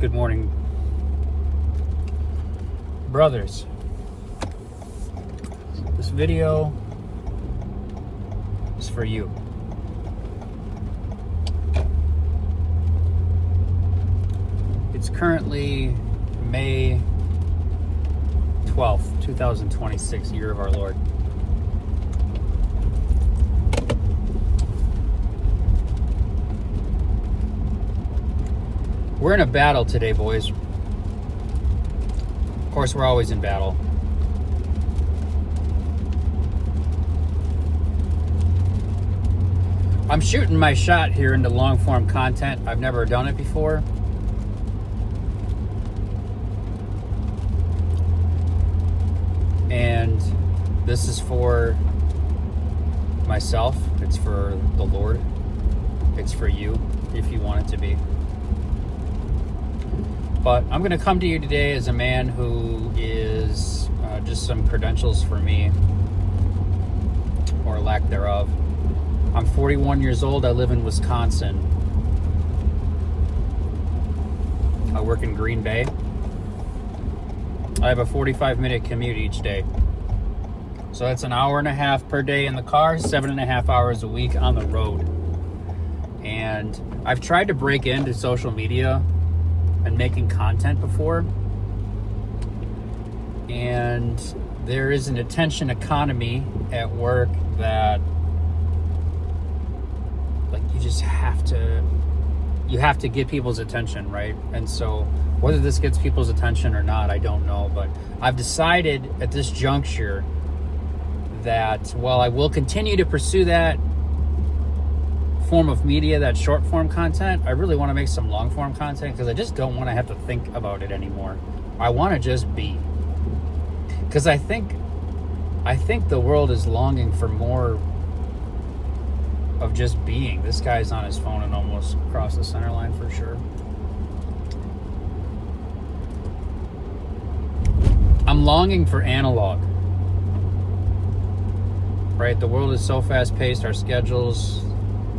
Good morning, brothers. This video is for you. It's currently May 12th, 2026, year of our Lord. We're in a battle today, boys. Of course, we're always in battle. I'm shooting my shot here into long-form content. I've never done it before. And this is for myself. It's for the Lord. It's for you, if you want it to be. But I'm going to come to you today as a man who is just some credentials for me, or lack thereof. I'm 41 years old. I live in Wisconsin. I work in Green Bay. I have a 45-minute commute each day. So that's an hour and a half per day in the car, 7.5 hours a week on the road. And I've tried to break into social media and making content before, and there is an attention economy at work that, like, you have to get people's attention, right? And so whether this gets people's attention or not, I don't know, but I've decided at this juncture that while I will continue to pursue that form of media, that short form content, I really want to make some long form content, because I just don't want to have to think about it anymore. I want to just be, because I think the world is longing for more of just being. This guy's on his phone and almost crossed the center line for sure. I'm longing for analog, right? The world is so fast paced, our schedules,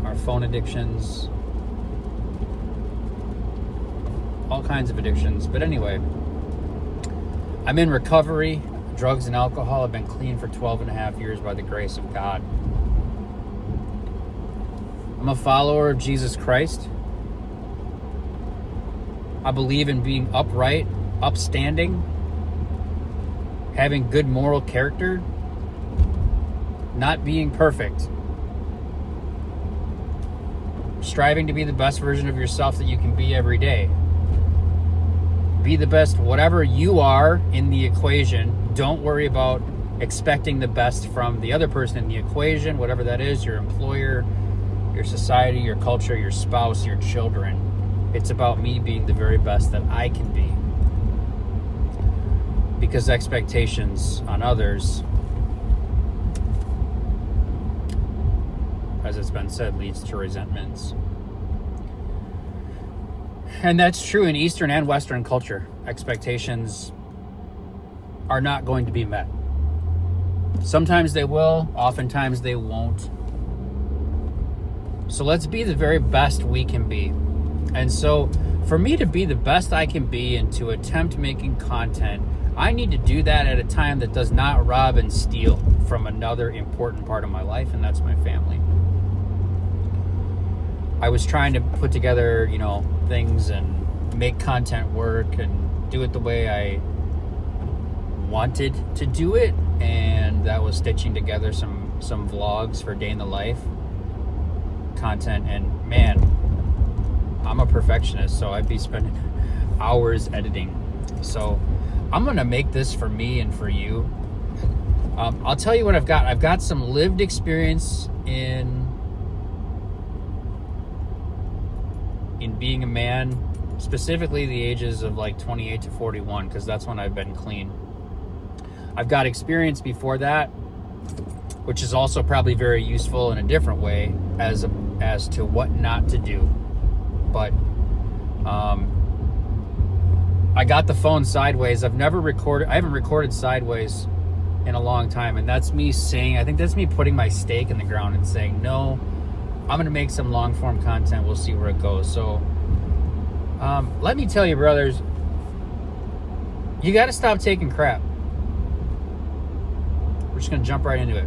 our phone addictions, all kinds of addictions. But anyway, I'm in recovery, drugs and alcohol. I've been clean for 12.5 years by the grace of God. I'm a follower of Jesus Christ. I believe in being upright, upstanding, having good moral character, not being perfect, striving to be the best version of yourself that you can be every day. Be the best whatever you are in the equation. Don't worry about expecting the best from the other person in the equation, whatever that is, your employer, your society, your culture, your spouse, your children. It's about me being the very best that I can be. Because expectations on others, as it's been said, leads to resentments. And that's true in Eastern and Western culture. Expectations are not going to be met. Sometimes they will, oftentimes they won't. So let's be the very best we can be. And so for me to be the best I can be and to attempt making content, I need to do that at a time that does not rob and steal from another important part of my life, and that's my family. I was trying to put together, things and make content work and do it the way I wanted to do it, and that was stitching together some vlogs for day in the life content. And man, I'm a perfectionist, so I'd be spending hours editing. So I'm gonna make this for me and for you. I'll tell you what I've got. I've got some lived experience in being a man, specifically the ages of like 28 to 41, because that's when I've been clean. I've got experience before that, which is also probably very useful in a different way as to what not to do. But I got the phone sideways. I haven't recorded sideways in a long time, and that's me saying, I think that's me putting my stake in the ground and saying, no, I'm going to make some long form content. We'll see where it goes. So Let me tell you, brothers, you got to stop taking crap. We're just going to jump right into it.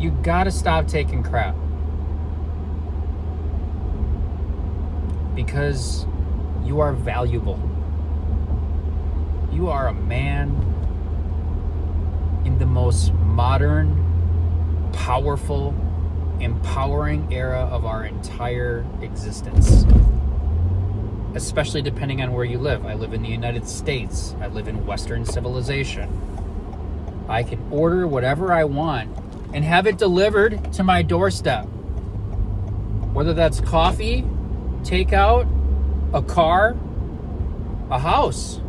You got to stop taking crap. Because you are valuable. You are a man in the most modern, powerful, empowering era of our entire existence. Especially depending on where you live. I live in the United States. I live in Western civilization. I can order whatever I want and have it delivered to my doorstep. Whether that's coffee, takeout, a car, a house.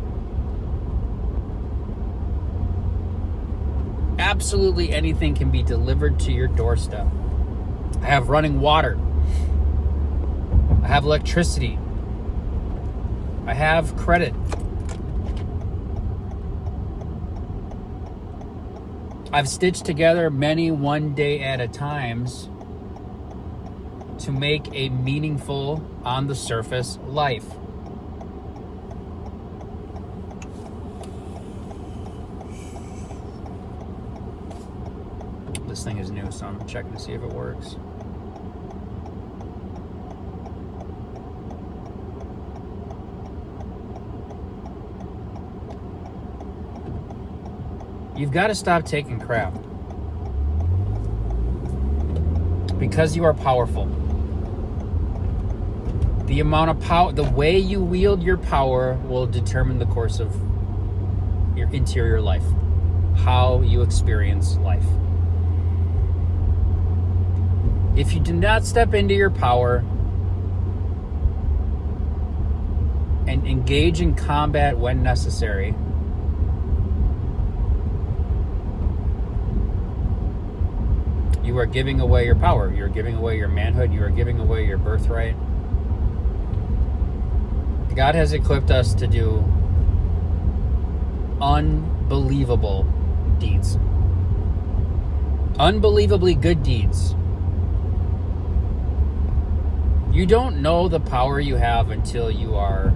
Absolutely anything can be delivered to your doorstep. I have running water. I have electricity. I have credit. I've stitched together many one day at a times to make a meaningful, on the surface, life. This thing is new, so I'm checking to see if it works. You've got to stop taking crap. Because you are powerful. The amount of power, the way you wield your power will determine the course of your interior life. How you experience life. If you do not step into your power and engage in combat when necessary, you are giving away your power. You're giving away your manhood. You are giving away your birthright. God has equipped us to do unbelievable deeds. Unbelievably good deeds. You don't know the power you have until you are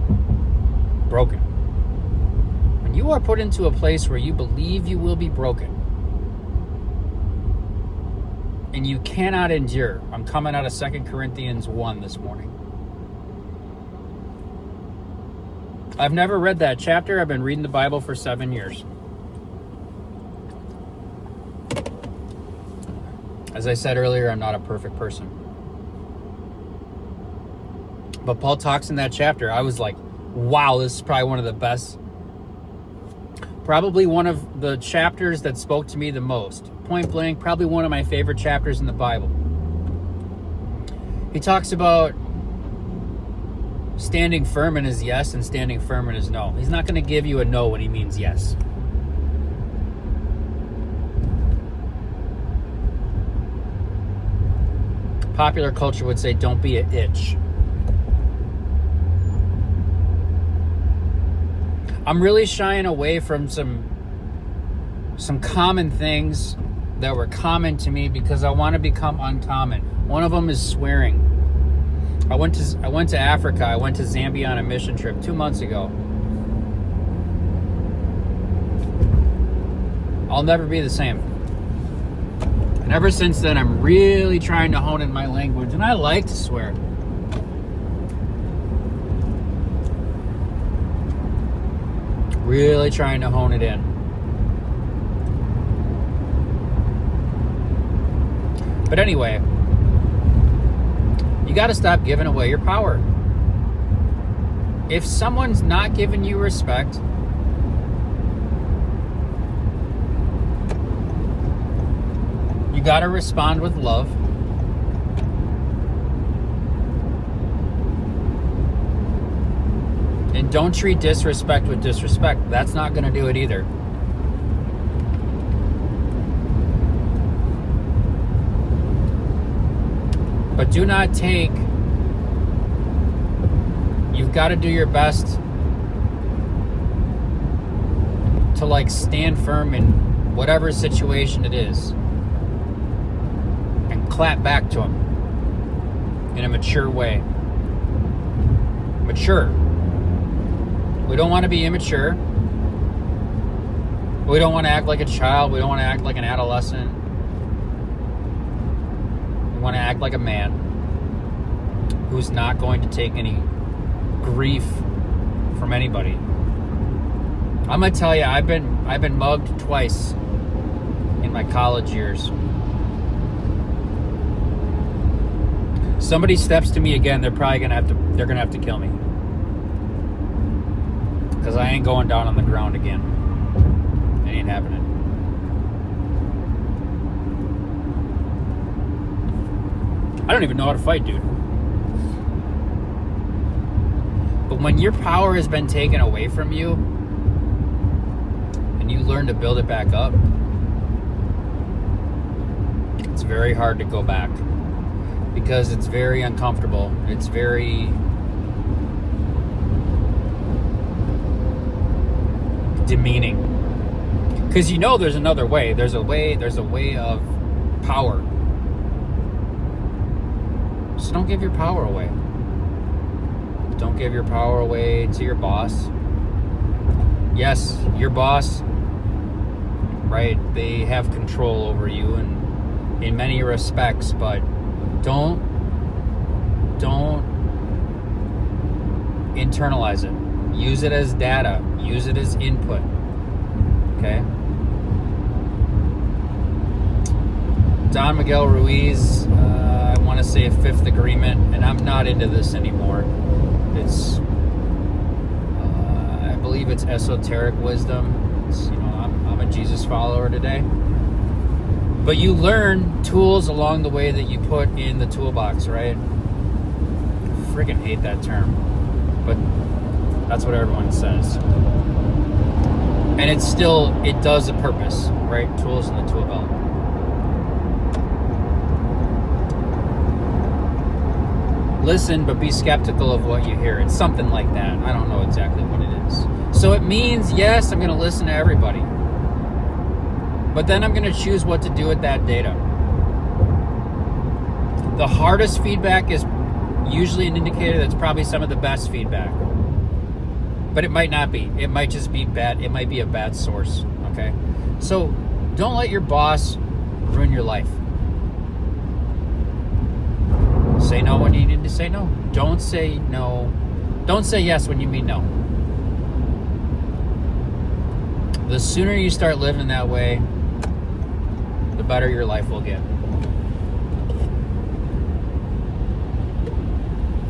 broken. When you are put into a place where you believe you will be broken and you cannot endure. I'm coming out of 2 Corinthians 1 this morning. I've never read that chapter. I've been reading the Bible for 7 years. As I said earlier, I'm not a perfect person. But Paul talks in that chapter. I was like, wow, this is probably one of the best. Probably one of the chapters that spoke to me the most. Point blank, probably one of my favorite chapters in the Bible. He talks about standing firm in his yes and standing firm in his no. He's not going to give you a no when he means yes. Popular culture would say, don't be an itch. I'm really shying away from some common things that were common to me because I want to become uncommon. One of them is swearing. I went to Africa. I went to Zambia on a mission trip 2 months ago. I'll never be the same. And ever since then, I'm really trying to hone in my language, and I like to swear. Really trying to hone it in. But anyway, you got to stop giving away your power. If someone's not giving you respect, you got to respond with love. And don't treat disrespect with disrespect. That's not going to do it either. But do not take. You've got to do your best to stand firm in whatever situation it is. And clap back to them in a mature way. mature. We don't want to be immature. We don't want to act like a child. We don't want to act like an adolescent. We want to act like a man who's not going to take any grief from anybody. I'm gonna tell you, I've been mugged twice in my college years. Somebody steps to me again, they're gonna have to kill me, because I ain't going down on the ground again. It ain't happening. I don't even know how to fight, dude. But when your power has been taken away from you and you learn to build it back up, it's very hard to go back, because it's very uncomfortable. It's very demeaning, because you know there's another way. There's a way of power. So don't give your power away. Don't give your power away to your boss. Yes, your boss, right? They have control over you and in many respects, but don't internalize it. Use it as data. Use it as input. Okay? Don Miguel Ruiz, I want to say a fifth agreement, and I'm not into this anymore. It's, I believe it's esoteric wisdom. It's, I'm a Jesus follower today. But you learn tools along the way that you put in the toolbox, right? I freaking hate that term, but that's what everyone says. And it does a purpose, right? Tools in the tool belt. Listen, but be skeptical of what you hear. It's something like that. I don't know exactly what it is. So it means, yes, I'm going to listen to everybody. But then I'm going to choose what to do with that data. The hardest feedback is usually an indicator that's probably some of the best feedback. But it might not be. It might just be bad. It might be a bad source, okay? So don't let your boss ruin your life. Say no when you need to say no. Don't say no. Don't say yes when you mean no. The sooner you start living that way, the better your life will get.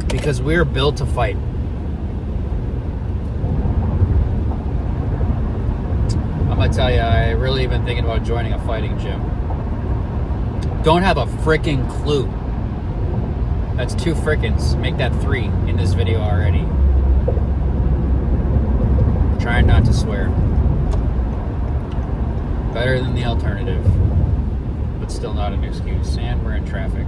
Because we're built to fight. I'm gonna tell you, I really been thinking about joining a fighting gym. Don't have a freaking clue. That's 2 frickins. Make that 3 in this video already. Trying not to swear. Better than the alternative, but still not an excuse. And we're in traffic.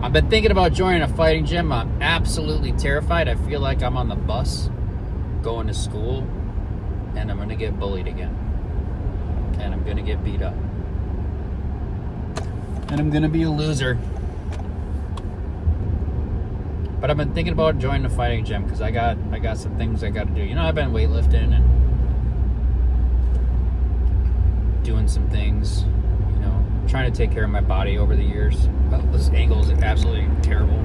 I've been thinking about joining a fighting gym. I'm absolutely terrified. I feel like I'm on the bus going to school, and I'm going to get bullied again. And I'm going to get beat up. And I'm going to be a loser. But I've been thinking about joining a fighting gym because I got some things I got to do. I've been weightlifting and doing some things, trying to take care of my body over the years. This angle is absolutely terrible,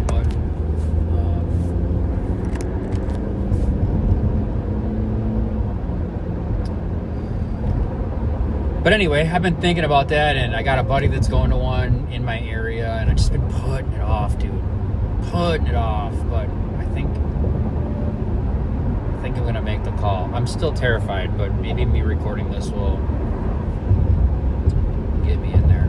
but anyway, I've been thinking about that, and I got a buddy that's going to one in my area, and I've just been putting it off, dude. Putting it off, but I think I'm gonna make the call. I'm still terrified, but maybe me recording this will get me in there.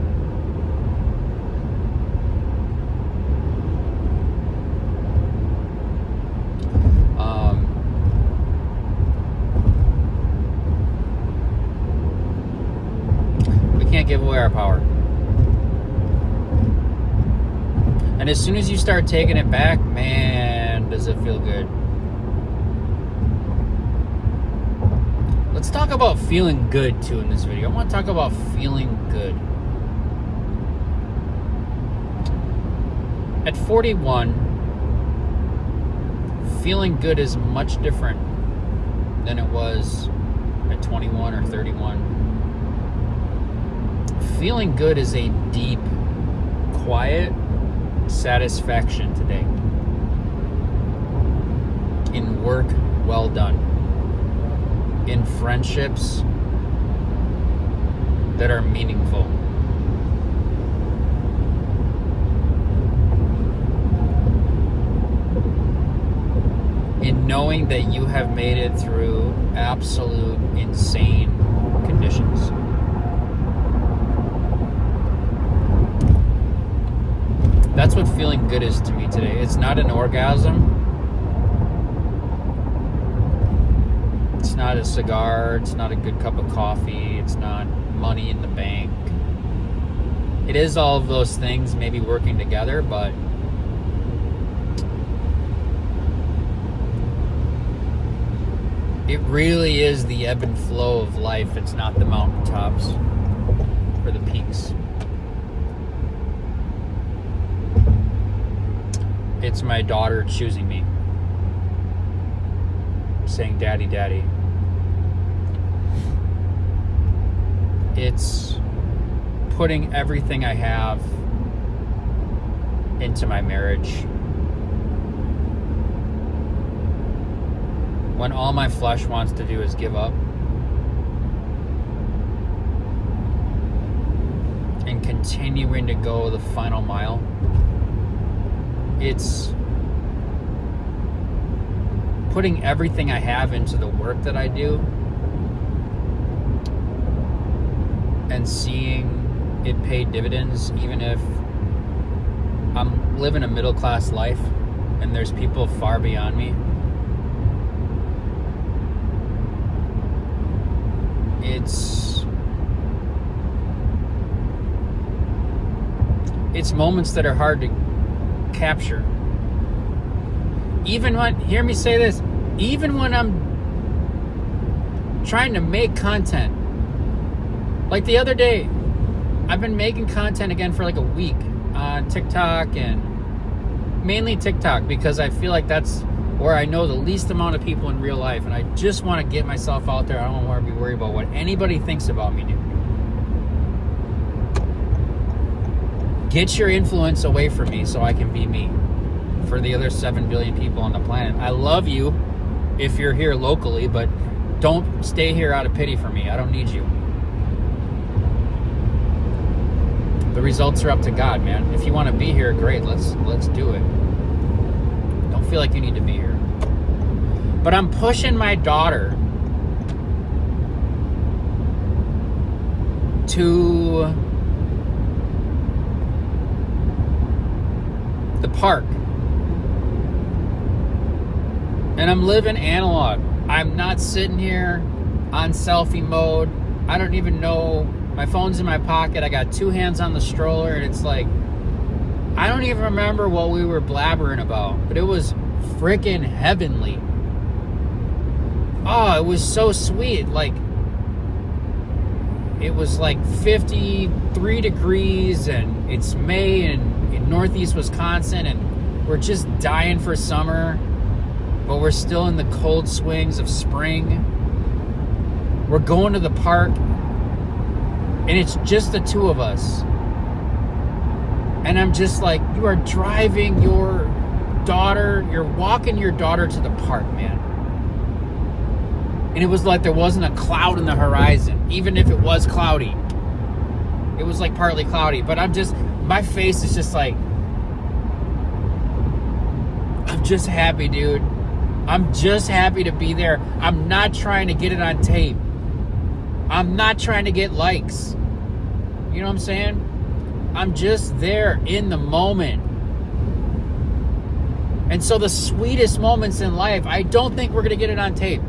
We can't give away our power. And as soon as you start taking it back, man, does it feel good. Let's talk about feeling good, too, in this video. I want to talk about feeling good. At 41, feeling good is much different than it was at 21 or 31. Feeling good is a deep, quiet satisfaction today in work well done, in friendships that are meaningful. In knowing that you have made it through absolute insane conditions. That's what feeling good is to me today. It's not an orgasm. It's not a cigar. It's not a good cup of coffee. It's not money in the bank. It is all of those things maybe working together, but it really is the ebb and flow of life. It's not the mountaintops or the peaks. It's my daughter choosing me, saying, "Daddy, Daddy." It's putting everything I have into my marriage. When all my flesh wants to do is give up and continuing to go the final mile. It's putting everything I have into the work that I do and seeing it pay dividends, even if I'm living a middle-class life and there's people far beyond me. It's moments that are hard to capture. Even when, hear me say this, even when I'm trying to make content, like the other day, I've been making content again for like a week on TikTok, and mainly TikTok because I feel like that's where I know the least amount of people in real life, and I just want to get myself out there. I don't want to be worried about what anybody thinks about me, dude. Get your influence away from me so I can be me for the other 7 billion people on the planet. I love you if you're here locally, but don't stay here out of pity for me. I don't need you. The results are up to God, man. If you want to be here, great. Let's do it. Don't feel like you need to be here. But I'm pushing my daughter to the park. And I'm living analog. I'm not sitting here on selfie mode. I don't even know. My phone's in my pocket. I got 2 hands on the stroller, and it's like, I don't even remember what we were blabbering about, but it was freaking heavenly. Oh, it was so sweet. Like, it was like 53 degrees, and it's May in Northeast Wisconsin, and we're just dying for summer, but we're still in the cold swings of spring. We're going to the park, and it's just the 2 of us. And I'm just like, you are driving your daughter, you're walking your daughter to the park, man. And it was like there wasn't a cloud in the horizon, even if it was cloudy. It was like partly cloudy, but my face is just like, I'm just happy, dude. I'm just happy to be there. I'm not trying to get it on tape. I'm not trying to get likes. You know what I'm saying? I'm just there in the moment. And so the sweetest moments in life, I don't think we're going to get it on tape.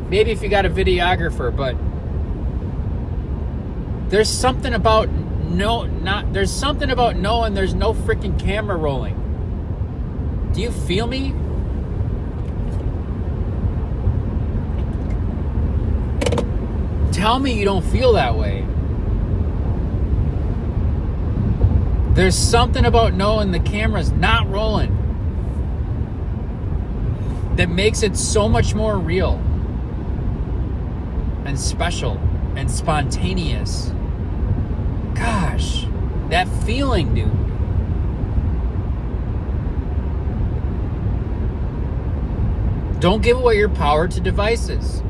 Maybe if you got a videographer, but there's something about knowing there's no freaking camera rolling. Do you feel me? Tell me you don't feel that way. There's something about knowing the camera's not rolling. that makes it so much more real and special and spontaneous. Gosh, that feeling, dude. Don't give away your power to devices.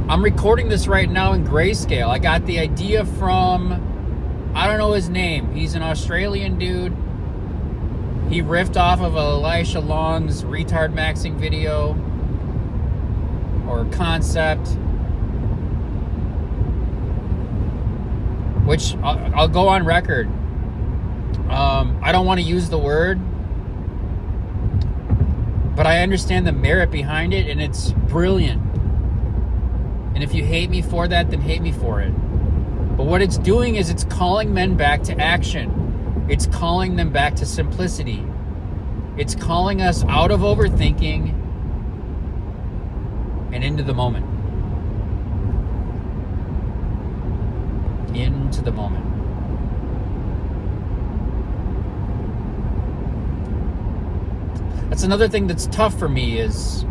I'm recording this right now in grayscale. I got the idea from, I don't know his name. He's an Australian dude. He riffed off of Elisha Long's retard maxing video or concept, which I'll go on record. I don't want to use the word, but I understand the merit behind it, and it's brilliant. And if you hate me for that, then hate me for it. But what it's doing is it's calling men back to action. It's calling them back to simplicity. It's calling us out of overthinking and into the moment. Into the moment. That's another thing that's tough for me is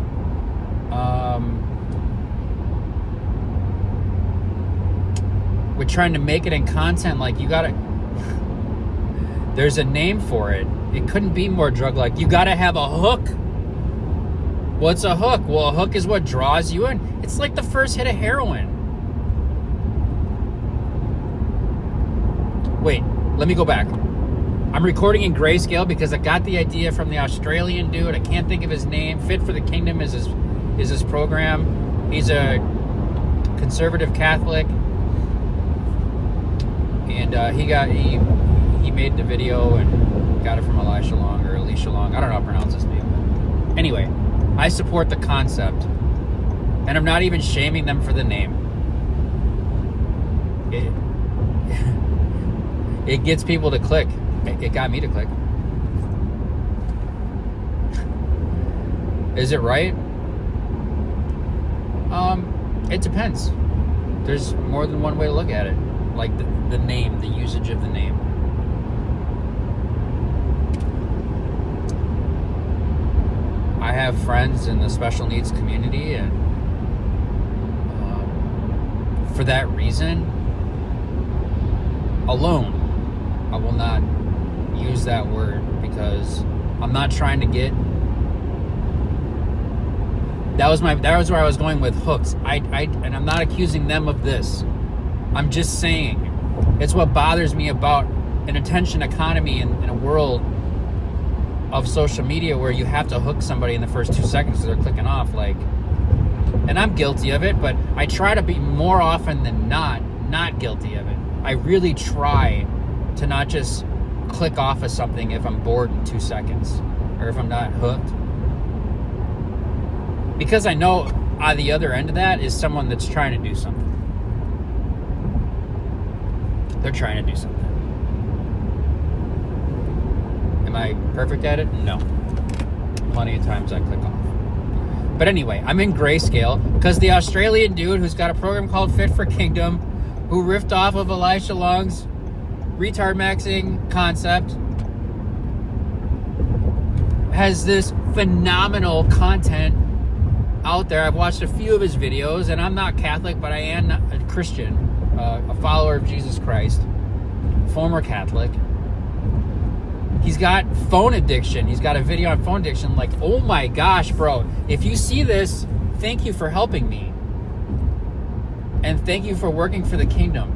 with trying to make it in content. Like, you gotta, there's a name for it. It couldn't be more drug-like. You gotta have a hook. What's a hook? Well, a hook is what draws you in. It's like the first hit of heroin. Wait, let me go back. I'm recording in grayscale because I got the idea from the Australian dude. I can't think of his name. Fit for the Kingdom is his program. He's a conservative Catholic, and he made the video and got it from Elisha Long or Elisha Long. I don't know how to pronounce his name. But anyway, I support the concept, and I'm not even shaming them for the name. It gets people to click. It got me to click. Is it right? It depends. There's more than one way to look at it. Like the name, the usage of the name. I have friends in the special needs community, and for that reason alone, I will not use that word, because I'm not trying to get. That was where I was going with hooks. And I'm not accusing them of this. I'm just saying it's what bothers me about an attention economy in a world of social media where you have to hook somebody in the first 2 seconds so they're clicking off. Like, and I'm guilty of it, but I try to be more often than not guilty of it. I really try to not just click off of something if I'm bored in 2 seconds or if I'm not hooked. Because I know on the other end of that is someone that's trying to do something. They're trying to do something. Am I perfect at it? No. Plenty of times I click off. But anyway, I'm in grayscale because the Australian dude who's got a program called Fit for Kingdom, who riffed off of Elisha Long's retard maxing concept, has this phenomenal content out there. I've watched a few of his videos, and I'm not Catholic, but I am a Christian, a follower of Jesus Christ, former Catholic. He's got phone addiction. He's got a video on phone addiction. Like, oh my gosh, bro. If you see this, thank you for helping me. And thank you for working for the kingdom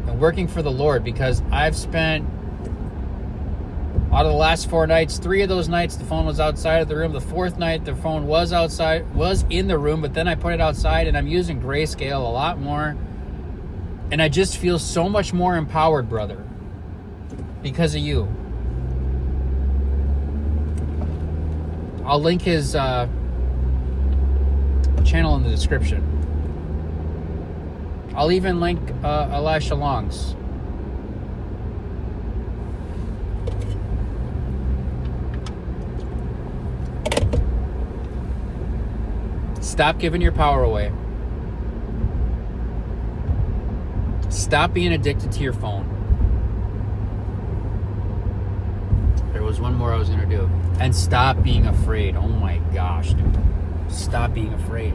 and working for the Lord, because I've spent, out of the last 4 nights, 3 of those nights the phone was outside of the room. The 4th night the phone was in the room, but then I put it outside, and I'm using grayscale a lot more. And I just feel so much more empowered, brother, because of you. I'll link his channel in the description. I'll even link Elisha Long's. Stop giving your power away. Stop being addicted to your phone. There was one more I was going to do. And stop being afraid. Oh my gosh, dude. Stop being afraid.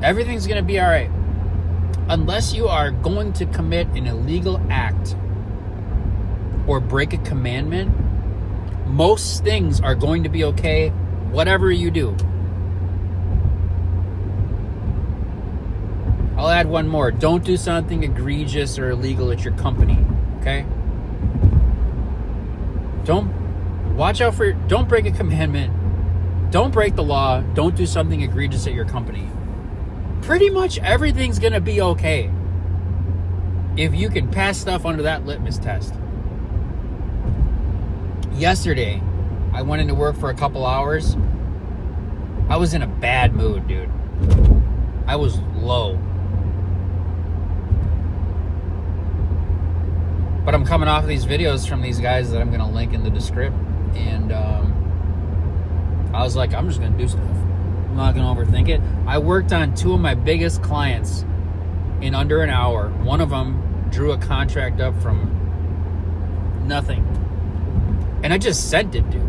Everything's going to be all right. Unless you are going to commit an illegal act or break a commandment, most things are going to be okay, whatever you do. I'll add one more. Don't do something egregious or illegal at your company, okay? Don't break a commandment. Don't break the law. Don't do something egregious at your company. Pretty much everything's going to be okay if you can pass stuff under that litmus test. Yesterday, I went into work for a couple hours. I was in a bad mood, dude. I was low. But I'm coming off of these videos from these guys that I'm going to link in the description. And I was like, I'm just going to do stuff. I'm not going to overthink it. I worked on 2 of my biggest clients in under an hour. One of them drew a contract up from nothing. And I just sent it, dude.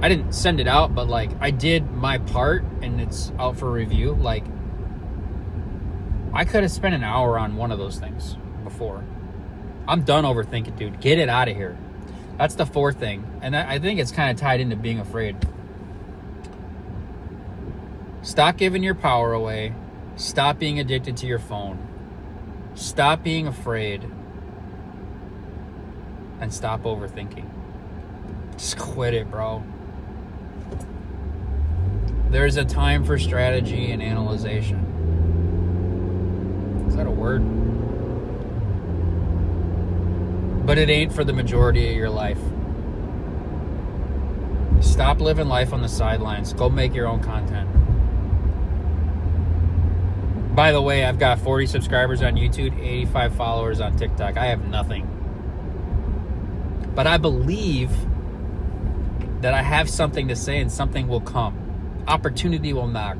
I didn't send it out, but like I did my part and it's out for review. Like I could have spent an hour on one of those things before. I'm done overthinking, dude. Get it out of here. That's the 4th thing. And I think it's kind of tied into being afraid. Stop giving your power away. Stop being addicted to your phone. Stop being afraid. And stop overthinking. Just quit it, bro. There's a time for strategy and analyzation. Is that a word? But it ain't for the majority of your life. Stop living life on the sidelines. Go make your own content. By the way, I've got 40 subscribers on YouTube, 85 followers on TikTok. I have nothing. But I believe that I have something to say and something will come. Opportunity will knock.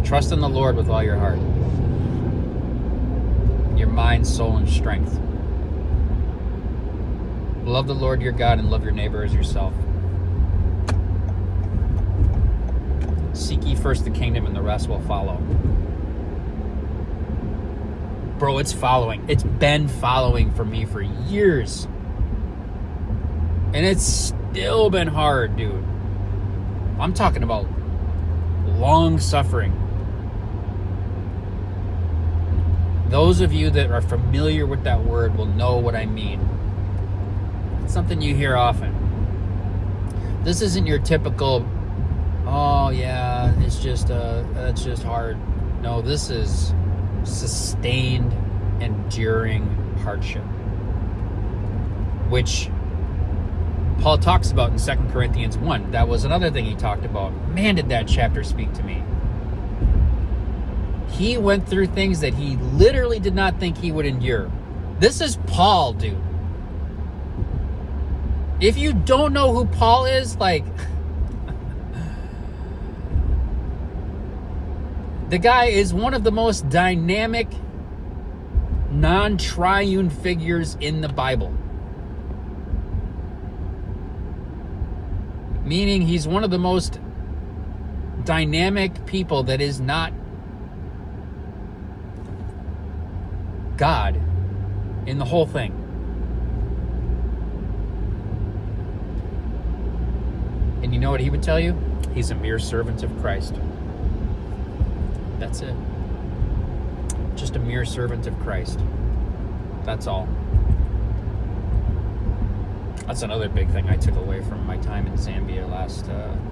Trust in the Lord with all your heart, your mind, soul, and strength. Love the Lord your God and love your neighbor as yourself. Seek ye first the kingdom and the rest will follow. Bro, it's following. It's been following for me for years. And it's still been hard, dude. I'm talking about long suffering. Those of you that are familiar with that word will know what I mean. It's something you hear often. This isn't your typical, oh yeah, it's just hard. No, this is sustained, enduring hardship, which Paul talks about in 2 Corinthians 1. That was another thing he talked about. Man, did that chapter speak to me. He went through things that he literally did not think he would endure. This is Paul, dude. If you don't know who Paul is, like, the guy is one of the most dynamic, non-triune figures in the Bible. Meaning he's one of the most dynamic people that is not God in the whole thing. And you know what he would tell you? He's a mere servant of Christ. That's it. Just a mere servant of Christ. That's all. That's another big thing I took away from my time in Zambia last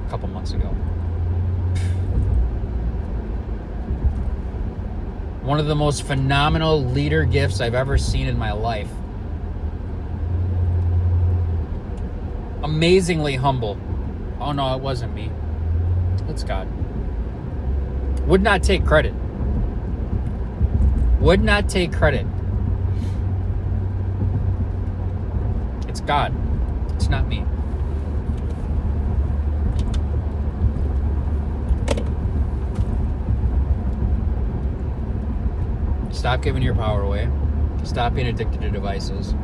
couple months ago. One of the most phenomenal leader gifts I've ever seen in my life. Amazingly humble. Oh no, it wasn't me. It's God. Would not take credit. Would not take credit. It's God. It's not me. Stop giving your power away. Stop being addicted to devices.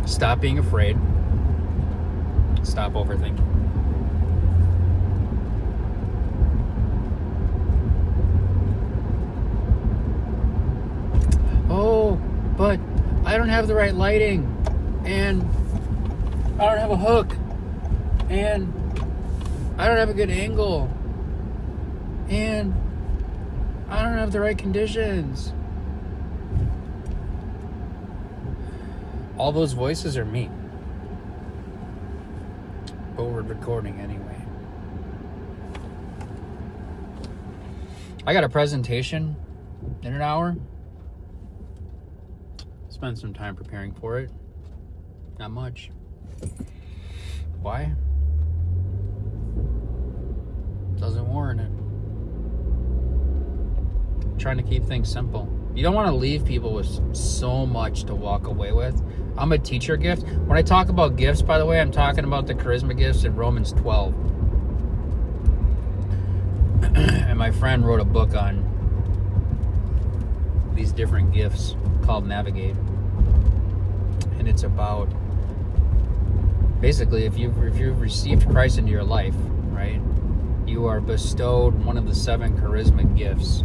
Stop being afraid. Stop overthinking. Oh, but I don't have the right lighting, and I don't have a hook, and I don't have a good angle, and I don't have the right conditions. All those voices are me. But we're recording anyway. I got a presentation in an hour. Spend some time preparing for it. Not much. Why? Doesn't warrant it. Trying to keep things simple. You don't want to leave people with so much to walk away with. I'm a teacher gift. When I talk about gifts, by the way, I'm talking about the charisma gifts in Romans 12. And my friend wrote a book on these different gifts called Navigate. And it's about basically if you've received Christ into your life, right? You are bestowed one of the 7 charisma gifts.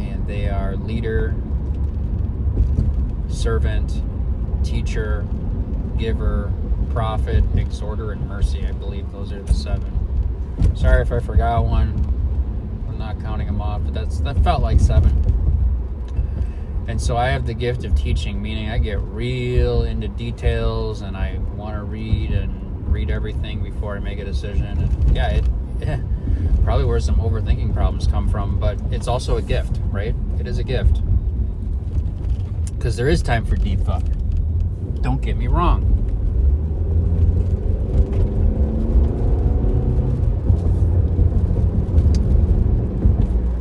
And they are leader, servant, teacher, giver, prophet, exhorter, and mercy. I believe those are the 7. Sorry if I forgot one. I'm not counting them off, but that felt like 7. And so I have the gift of teaching, meaning I get real into details and I want to read everything before I make a decision. And yeah, probably where some overthinking problems come from, but it's also a gift, right? It is a gift. Because there is time for deep thought. Don't get me wrong.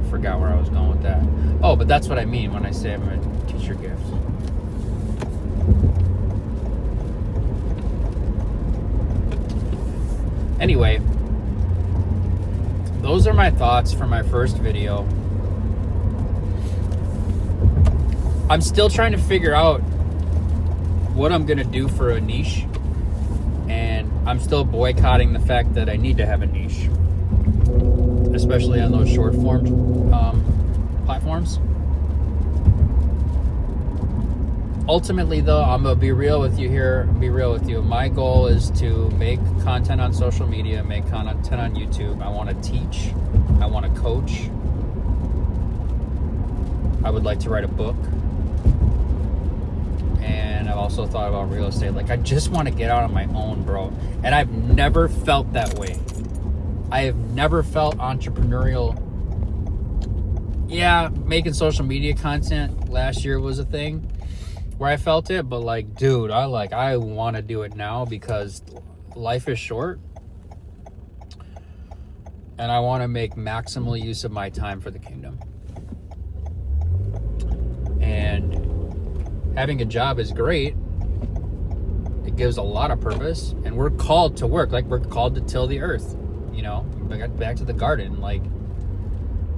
Forgot where I was going with that. Oh, but that's what I mean when I say I'm a teacher gift. Anyway, those are my thoughts for my first video. I'm still trying to figure out what I'm going to do for a niche. And I'm still boycotting the fact that I need to have a niche. Especially on those short form platforms. Ultimately, though, I'm going to be real with you here. Be real with you. My goal is to make content on social media, make content on YouTube. I want to teach. I want to coach. I would like to write a book. And I've also thought about real estate. Like, I just want to get out on my own, bro. And I've never felt that way. I have never felt entrepreneurial. Yeah, making social media content last year was a thing where I felt it, but like, dude, I want to do it now because life is short and I want to make maximal use of my time for the kingdom. And having a job is great. It gives a lot of purpose, and we're called to work. Like, we're called to till the earth, you know, back to the garden. Like,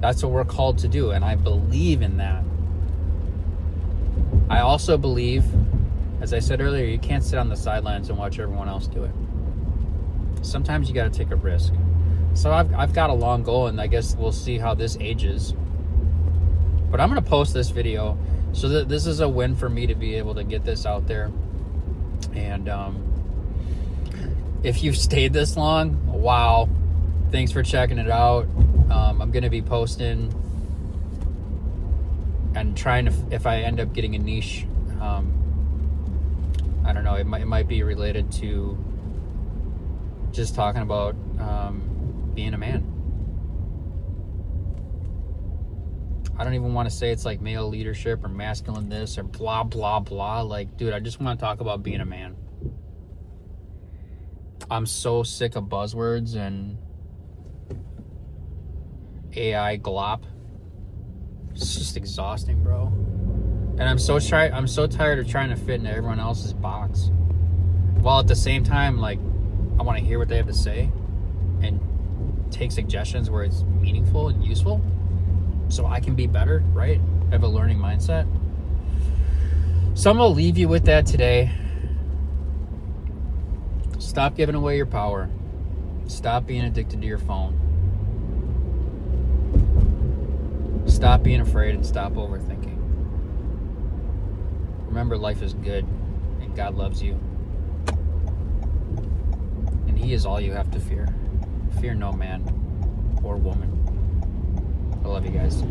that's what we're called to do, and I believe in that. I also believe, as I said earlier, you can't sit on the sidelines and watch everyone else do it. Sometimes you got to take a risk. So I've got a long goal, and I guess we'll see how this ages. But I'm going to post this video so that this is a win for me to be able to get this out there. And if you've stayed this long, wow, thanks for checking it out. I'm going to be posting and trying to, if I end up getting a niche, I don't know, it might be related to just talking about being a man. I don't even want to say it's like male leadership or masculine this or blah, blah, blah. Like, dude, I just want to talk about being a man. I'm so sick of buzzwords and AI glop. It's just exhausting, bro. And I'm so tired of trying to fit into everyone else's box. While at the same time, like, I want to hear what they have to say and take suggestions where it's meaningful and useful so I can be better, right? Have a learning mindset. So I'm going to leave you with that today. Stop giving away your power. Stop being addicted to your phone. Stop being afraid and stop overthinking. Remember, life is good and God loves you. And He is all you have to fear. Fear no man or woman. I love you guys.